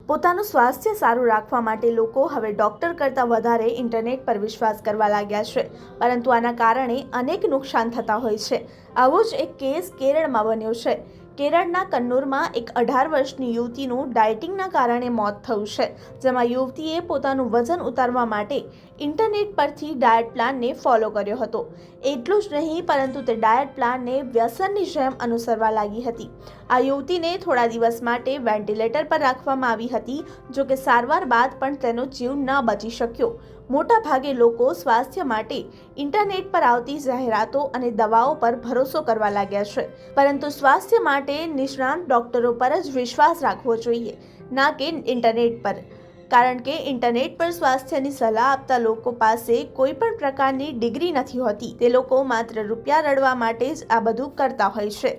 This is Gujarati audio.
પોતાનું સ્વાસ્થ્ય સારું રાખવા માટે લોકો હવે ડૉક્ટર કરતાં વધારે ઇન્ટરનેટ પર વિશ્વાસ કરવા લાગ્યા છે, પરંતુ આના કારણે અનેક નુકસાન થતા હોય છે। આવો જ એક કેસ કેરળમાં બન્યો છે। કેરળના કન્નૂરમાં એક 18 વર્ષની યુવતીનું ડાયટિંગના કારણે મોત થયું છે, જેમાં યુવતીએ પોતાનું વજન ઉતારવા માટે ઇન્ટરનેટ પરથી ડાયટ પ્લાનને ફોલો કર્યો હતો। એટલું જ નહીં, પરંતુ તે ડાયટ પ્લાનને વ્યસનની જેમ અનુસરવા લાગી હતી। આ યુવતીને થોડા દિવસ માટે વેન્ટિલેટર પર રાખવામાં આવી હતી, જો કે સારવાર બાદ પણ તેનો જીવ ન બચી શક્યો। મોટા ભાગે લોકો સ્વાસ્થ્ય માટે ઇન્ટરનેટ પર આવતી જાહેરાતો અને દવાઓ પર ભરોસો કરવા લાગ્યા છે, પરંતુ સ્વાસ્થ્ય માટે નિષ્ણાત ડોક્ટરો પર જ વિશ્વાસ રાખવો જોઈએ, ના કે ઇન્ટરનેટ પર, કારણ કે ઇન્ટરનેટ પર સ્વાસ્થ્યની સલાહ આપતા લોકો પાસે કોઈ પણ પ્રકારની ડિગ્રી નથી હોતી। તે લોકો માત્ર રૂપિયા રડવા માટે જ આ બધું કરતા હોય છે।